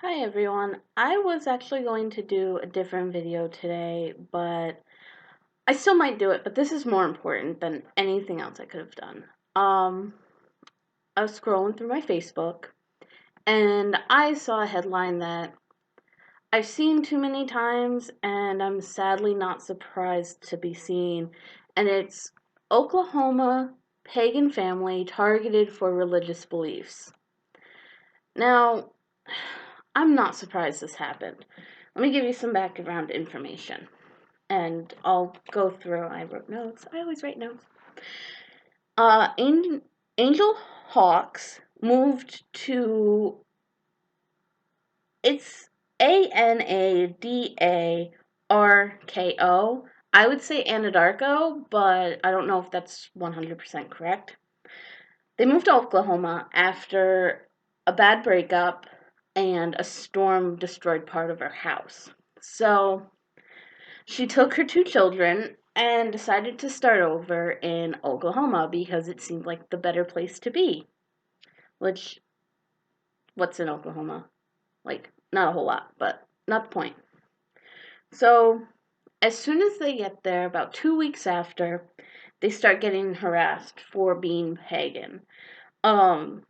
Hi everyone. I was actually going to do a different video today, but I still might do it, but this is more important than anything else I could have done. Um, I was scrolling through my Facebook and I saw a headline that I've seen too many times and I'm sadly not surprised to be seen, and it's Oklahoma pagan family targeted for religious beliefs. Now, I'm not surprised this happened. Let me give you some background information, and I'll go through. I wrote notes. I always write notes. Angel Hawks moved to, it's Anadarko. I would say Anadarko, but I don't know if that's 100% correct. They moved to Oklahoma after a bad breakup and a storm destroyed part of her house. So she took her two children and decided to start over in Oklahoma because it seemed like the better place to be. Which, what's in Oklahoma? Like, not a whole lot, but not the point. So, as soon as they get there, about 2 weeks after, they start getting harassed for being pagan. Um,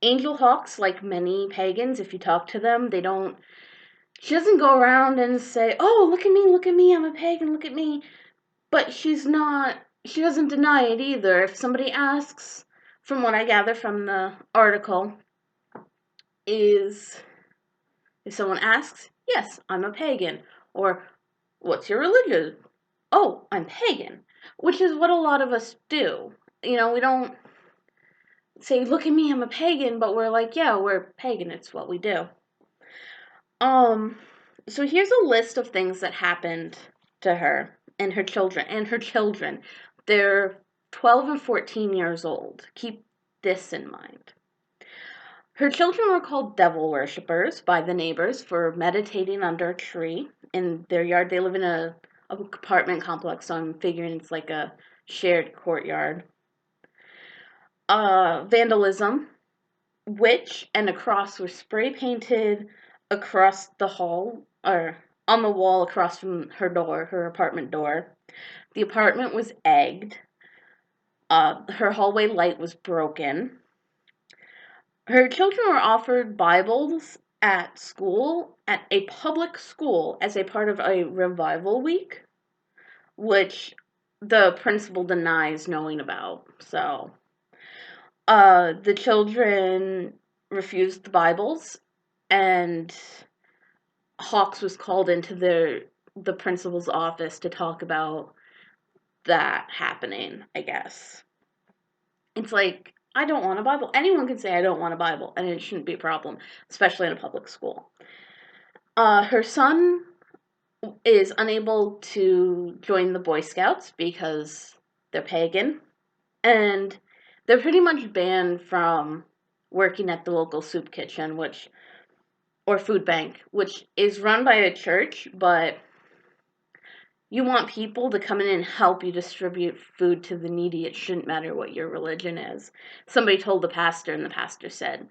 Angel Hawks, like many pagans, if you talk to them, she doesn't go around and say, "Oh, look at me, I'm a pagan, look at me." But she doesn't deny it either. If somebody asks, from what I gather from the article, is if someone asks, "Yes, I'm a pagan," or "What's your religion?" "Oh, I'm pagan," which is what a lot of us do. We don't say, "Look at me, I'm a pagan," but we're like, "Yeah, we're pagan, it's what we do." Um, so here's a list of things that happened to her and her children. They're 12 and 14 years old. Keep this in mind. Her children were called devil worshippers by the neighbors for meditating under a tree in their yard. They live in a apartment complex, so I'm figuring it's like a shared courtyard. Vandalism, witch and a cross were spray painted across the hall, or on the wall across from her apartment door. The apartment was egged. Her hallway light was broken. Her children were offered Bibles at a public school, as a part of a revival week, which the principal denies knowing about. So, the children refused the Bibles, and Hawks was called into the principal's office to talk about that happening, I guess. It's like, I don't want a Bible. Anyone can say I don't want a Bible, and it shouldn't be a problem, especially in a public school. Her son is unable to join the Boy Scouts because they're pagan, and they're pretty much banned from working at the local soup kitchen, or food bank, which is run by a church, but you want people to come in and help you distribute food to the needy. It shouldn't matter what your religion is. Somebody told the pastor, and the pastor said,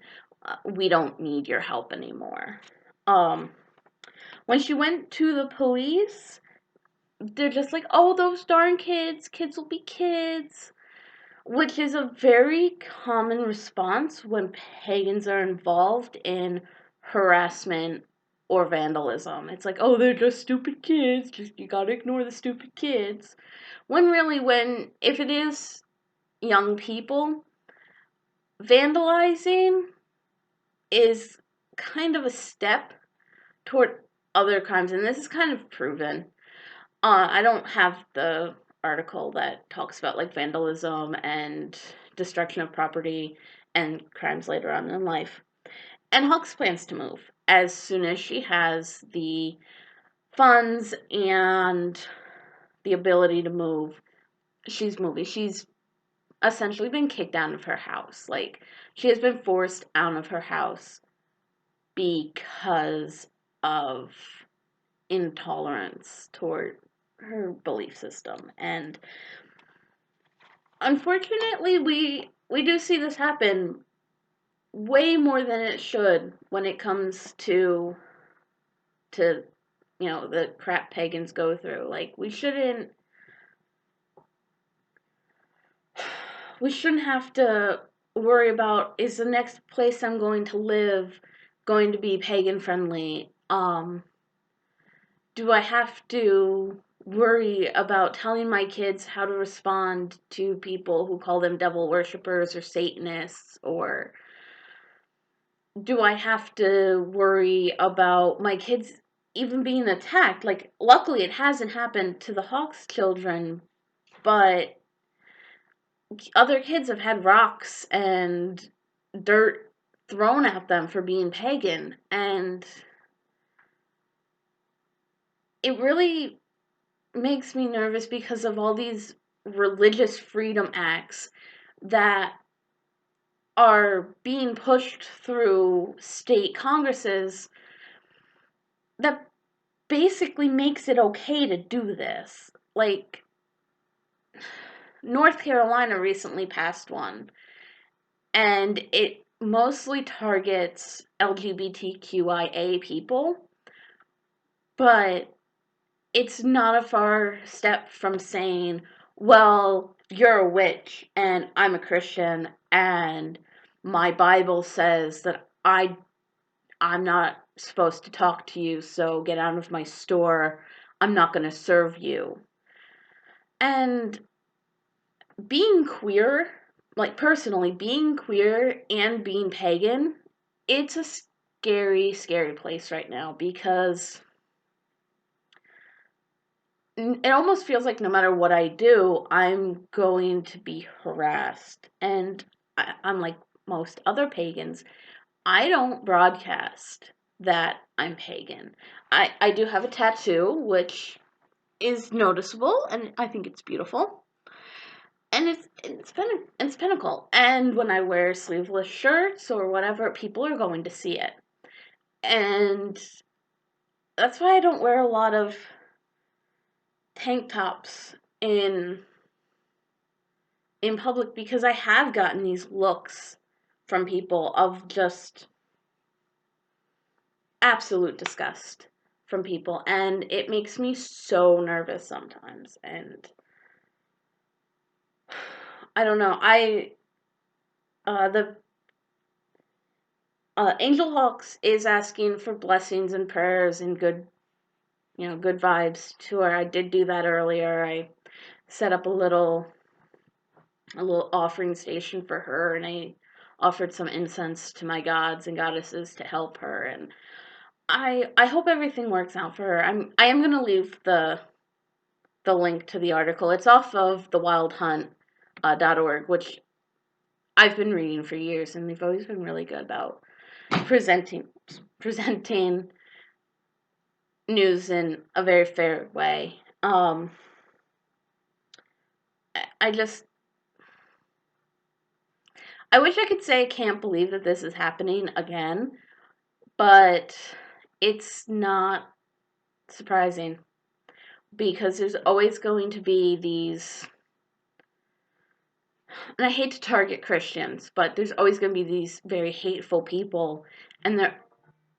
"We don't need your help anymore." Um, when she went to the police, they're just like, "Oh, those darn kids. Kids will be kids." Which is a very common response when pagans are involved in harassment or vandalism. It's like, "Oh, they're just stupid kids. Just, you gotta ignore the stupid kids." When really, if it is young people, vandalizing is kind of a step toward other crimes, and this is kind of proven. I don't have the article that talks about like vandalism and destruction of property and crimes later on in life. And Hawks plans to move as soon as she has the funds and the ability to move. She's moving. She's essentially been kicked out of her house. Like, she has been forced out of her house because of intolerance toward her belief system. And unfortunately, we do see this happen way more than it should when it comes to the crap pagans go through. Like, we shouldn't have to worry about, is the next place I'm going to live going to be pagan friendly? Do I have to worry about telling my kids how to respond to people who call them devil worshippers or Satanists? Or do I have to worry about my kids even being attacked? Like, luckily, it hasn't happened to the Hawks children, but other kids have had rocks and dirt thrown at them for being pagan. And it really makes me nervous because of all these religious freedom acts that are being pushed through state congresses that basically makes it okay to do this. Like, North Carolina recently passed one, and it mostly targets LGBTQIA people, but it's not a far step from saying, well, you're a witch and I'm a Christian and my Bible says that I'm not supposed to talk to you, so get out of my store. I'm not going to serve you. And being queer, like personally, being queer and being pagan, it's a scary, scary place right now because it almost feels like no matter what I do, I'm going to be harassed. And I'm like most other pagans, I don't broadcast that I'm pagan. I do have a tattoo, which is noticeable, and I think it's beautiful. And it's pinnacle. And when I wear sleeveless shirts or whatever, people are going to see it. And that's why I don't wear a lot of tank tops in public, because I have gotten these looks from people of just absolute disgust from people, and it makes me so nervous sometimes. And I don't know. The Angel Hawks is asking for blessings and prayers and good vibes to her. I did do that earlier. I set up a little offering station for her, and I offered some incense to my gods and goddesses to help her. And I hope everything works out for her. I am gonna leave the link to the article. It's off of thewildhunt.org, which I've been reading for years, and they've always been really good about presenting news in a very fair way. I just I wish I could say I can't believe that this is happening again, but it's not surprising because there's always going to be these, and I hate to target Christians, but there's always going to be these very hateful people, and they're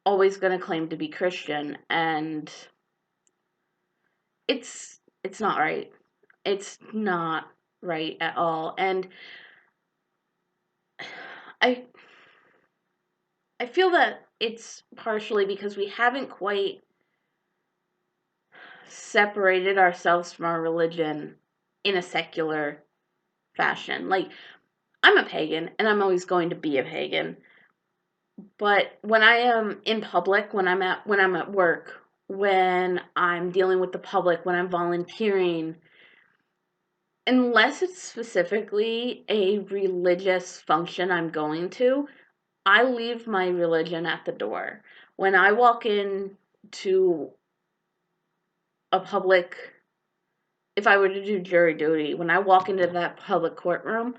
always going to claim to be Christian, and it's not right. It's not right at all. And I I feel that it's partially because we haven't quite separated ourselves from our religion in a secular fashion. Like, I'm a pagan and I'm always going to be a pagan. But when I am in public, when I'm at work, when I'm dealing with the public, when I'm volunteering, unless it's specifically a religious function I'm going to, I leave my religion at the door. When I walk in to a public, if I were to do jury duty, when I walk into that public courtroom,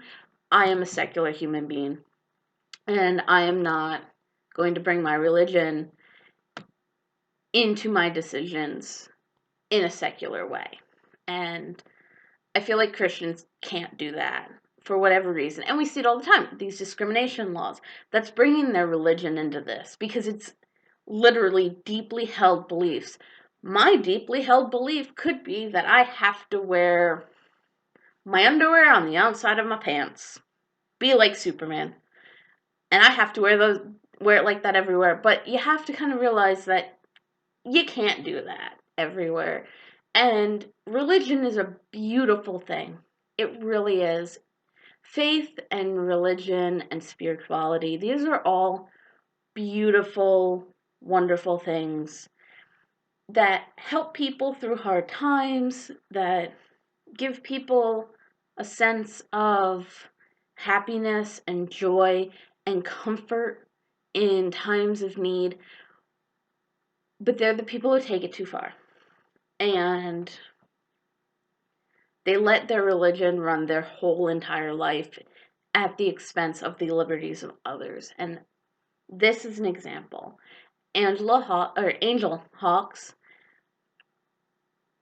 I am a secular human being. And I am not going to bring my religion into my decisions in a secular way. And I feel like Christians can't do that for whatever reason, and we see it all the time, these discrimination laws, that's bringing their religion into this, because it's literally deeply held beliefs. My deeply held belief could be that I have to wear my underwear on the outside of my pants, be like Superman, and I have to wear it like that everywhere. But you have to kind of realize that you can't do that everywhere. And religion is a beautiful thing. It really is. Faith and religion and spirituality, these are all beautiful, wonderful things that help people through hard times, that give people a sense of happiness and joy and comfort in times of need. But they're the people who take it too far. And they let their religion run their whole entire life at the expense of the liberties of others. And this is an example. Angel Hawks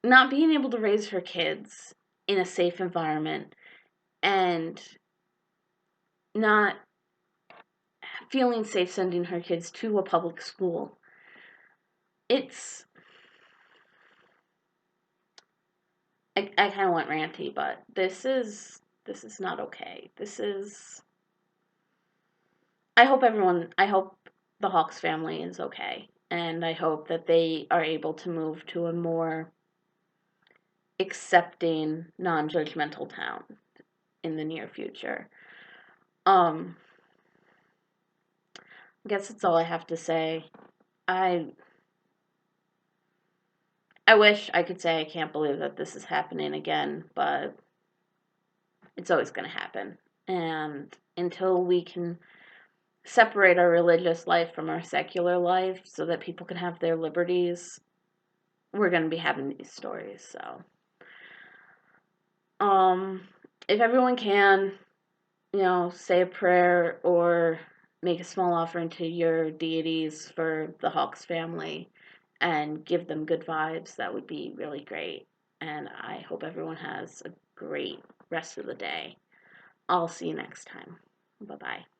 not being able to raise her kids in a safe environment and not feeling safe sending her kids to a public school. I kind of went ranty, but this is not okay. I hope the Hawks family is okay, and I hope that they are able to move to a more accepting, non-judgmental town in the near future. I guess that's all I have to say. I wish I could say I can't believe that this is happening again, but it's always going to happen. And until we can separate our religious life from our secular life so that people can have their liberties, we're going to be having these stories. So, if everyone can, say a prayer or make a small offering to your deities for the Hawks family and give them good vibes, that would be really great. And I hope everyone has a great rest of the day. I'll see you next time. Bye-bye.